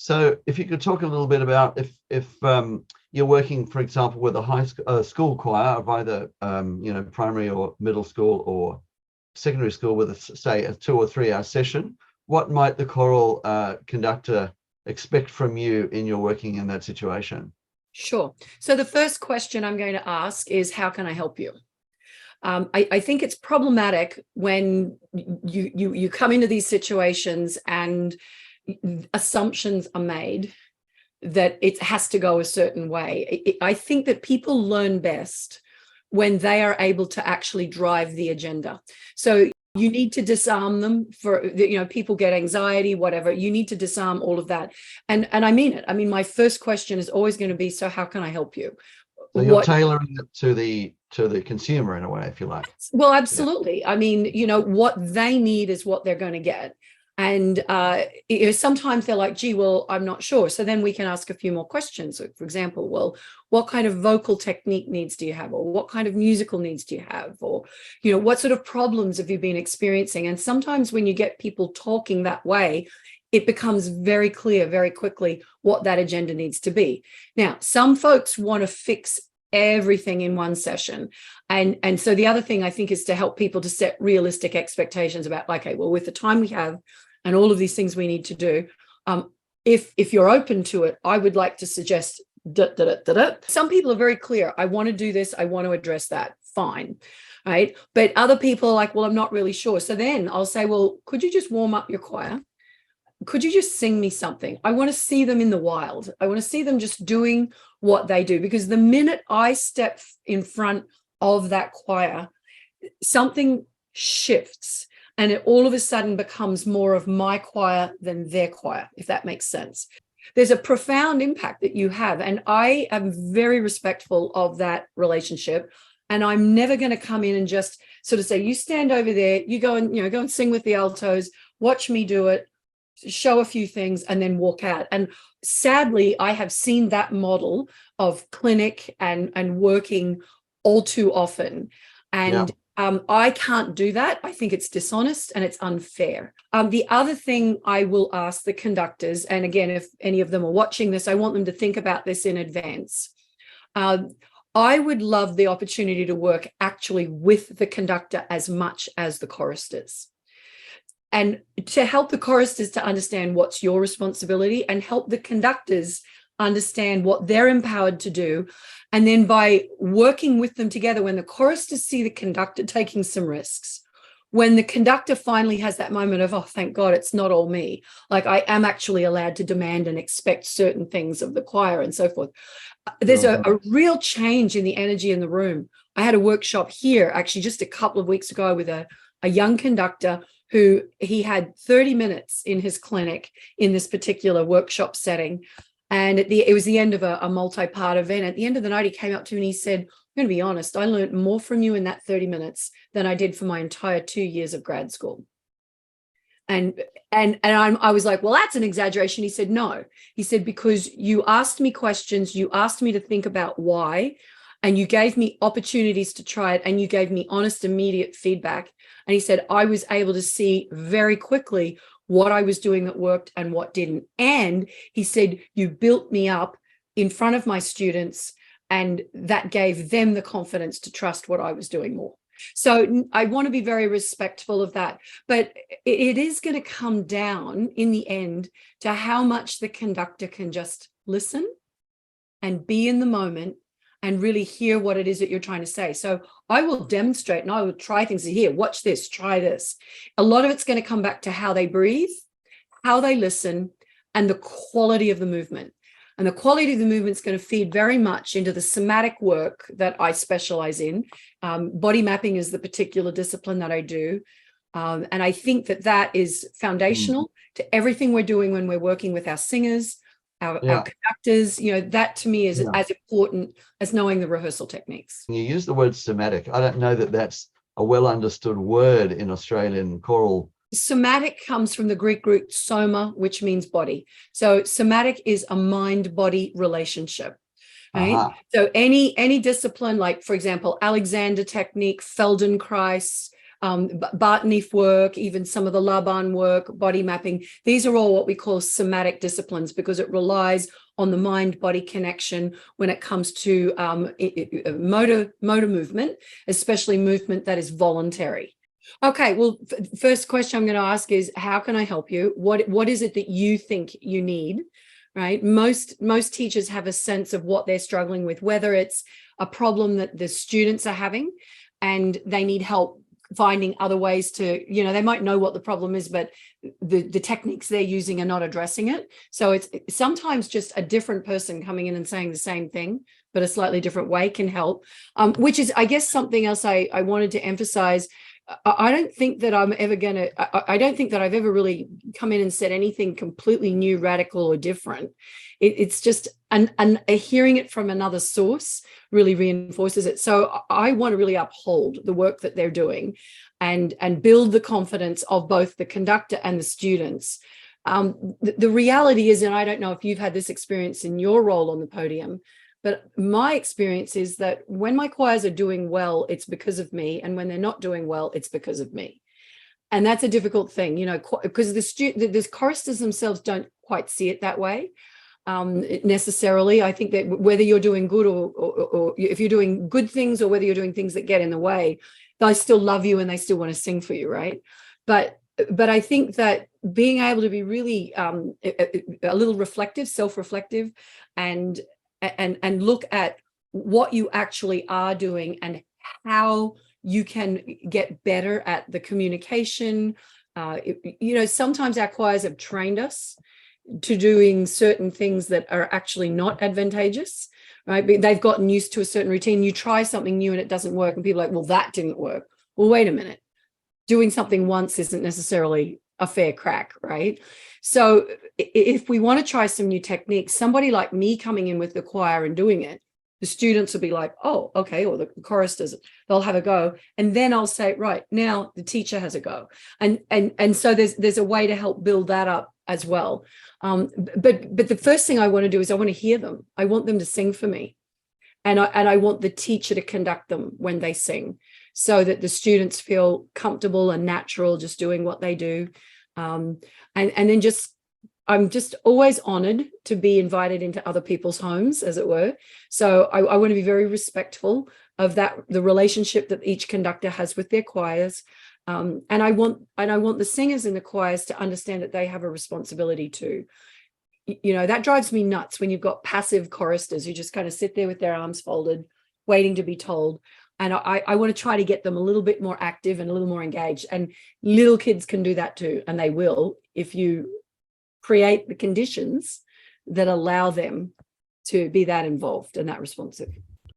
So if you could talk a little bit about if you're working, for example, with a school choir of either primary or middle school or secondary school with say a 2 or 3 hour session, what might the choral conductor expect from you in your working in that situation? Sure. So the first question I'm going to ask is, how can I help you? I think it's problematic when you come into these situations and assumptions are made that it has to go a certain way. I think that people learn best when they are able to actually drive the agenda. So you need to disarm them. For people get anxiety, whatever. You need to disarm all of that. And I mean it. I mean, my first question is always going to be, so how can I help you? So you're tailoring it to the consumer in a way, if you like. Well, absolutely. Yeah. I mean, what they need is what they're going to get. And sometimes they're like, gee, well, I'm not sure. So then we can ask a few more questions. So for example, well, what kind of vocal technique needs do you have? Or what kind of musical needs do you have? Or, what sort of problems have you been experiencing? And sometimes when you get people talking that way, it becomes very clear very quickly what that agenda needs to be. Now, some folks want to fix everything in one session. And so the other thing I think is to help people to set realistic expectations about, okay, well, with the time we have and all of these things we need to do, if you're open to it, I would like to suggest Some people are very clear. I want to do this. I want to address that. Fine. Right. But other people are like, well, I'm not really sure. So then I'll say, well, could you just warm up your choir? Could you just sing me something? I want to see them in the wild. I want to see them just doing what they do, because the minute I step in front of that choir, something shifts and it all of a sudden becomes more of my choir than their choir, if that makes sense. There's a profound impact that you have. And I am very respectful of that relationship. And I'm never going to come in and just sort of say, you stand over there, you go and sing with the altos, watch me do it, show a few things, and then walk out. And sadly, I have seen that model of clinic and working all too often. And I can't do that. I think it's dishonest and it's unfair. The other thing I will ask the conductors, and again, if any of them are watching this, I want them to think about this in advance. I would love the opportunity to work actually with the conductor as much as the choristers, and to help the choristers to understand what's your responsibility and help the conductors understand what they're empowered to do. And then by working with them together, when the choristers see the conductor taking some risks, when the conductor finally has that moment of, oh, thank God, it's not all me. Like, I am actually allowed to demand and expect certain things of the choir and so forth. There's a real change in the energy in the room. I had a workshop here actually just a couple of weeks ago with a young conductor who he had 30 minutes in his clinic in this particular workshop setting. And it was the end of a multi-part event. At the end of the night, he came up to me and he said, I'm going to be honest, I learned more from you in that 30 minutes than I did for my entire 2 years of grad school. And I was like, well, that's an exaggeration. He said, no. He said, because you asked me questions, you asked me to think about why, and you gave me opportunities to try it, and you gave me honest, immediate feedback. And he said, I was able to see very quickly what I was doing that worked and what didn't. And he said, you built me up in front of my students, and that gave them the confidence to trust what I was doing more. So I want to be very respectful of that. But it is going to come down in the end to how much the conductor can just listen and be in the moment and really hear what it is that you're trying to say. So I will demonstrate and I will try things here, watch this, try this. A lot of it's going to come back to how they breathe, how they listen, and the quality of the movement. And the quality of the movement is going to feed very much into the somatic work that I specialize in. Body mapping is the particular discipline that I do. And I think that is foundational to everything we're doing when we're working with our singers, our conductors. That to me is as important as knowing the rehearsal techniques. You use the word somatic. I don't know that that's a well understood word in Australian choral. Somatic comes from the Greek root soma, which means body. So somatic is a mind-body relationship. Right? So any discipline, like, for example, Alexander technique, Feldenkrais, Bartniff work, even some of the Laban work, body mapping. These are all what we call somatic disciplines because it relies on the mind-body connection when it comes to motor movement, especially movement that is voluntary. Okay, well, first question I'm going to ask is, how can I help you? What is it that you think you need? Right? Most teachers have a sense of what they're struggling with, whether it's a problem that the students are having and they need help finding other ways to, they might know what the problem is, but the techniques they're using are not addressing it. So it's sometimes just a different person coming in and saying the same thing, but a slightly different way can help, which is, I guess, something else I wanted to emphasize. I don't think that I'm ever going to, I don't think that I've ever really come in and said anything completely new, radical or different. It's just, hearing it from another source really reinforces it. So I want to really uphold the work that they're doing and build the confidence of both the conductor and the students. The reality is, and I don't know if you've had this experience in your role on the podium, but my experience is that when my choirs are doing well, it's because of me. And when they're not doing well, it's because of me. And that's a difficult thing, because the choristers themselves don't quite see it that way necessarily. I think that whether you're doing good or if you're doing good things or whether you're doing things that get in the way, they still love you and they still want to sing for you, right? But I think that being able to be really a little reflective, self-reflective, and look at what you actually are doing and how you can get better at the communication. Sometimes our choirs have trained us to doing certain things that are actually not advantageous, right? But they've gotten used to a certain routine. You try something new and it doesn't work, and people are like, well, that didn't work. Well, wait a minute. Doing something once isn't necessarily a fair crack, right? So if we want to try some new techniques, somebody like me coming in with the choir and doing it, the students will be like, oh, okay, or the choristers, they'll have a go. And then I'll say, right, now the teacher has a go. And so there's a way to help build that up as well. But the first thing I want to do is I want to hear them. I want them to sing for me. And I want the teacher to conduct them when they sing, so that the students feel comfortable and natural just doing what they do. And then I'm just always honored to be invited into other people's homes, as it were. So I want to be very respectful of the relationship that each conductor has with their choirs. And I want the singers in the choirs to understand that they have a responsibility too. That drives me nuts when you've got passive choristers who just kind of sit there with their arms folded, waiting to be told. And I want to try to get them a little bit more active and a little more engaged. And little kids can do that too, and they will, if you create the conditions that allow them to be that involved and that responsive.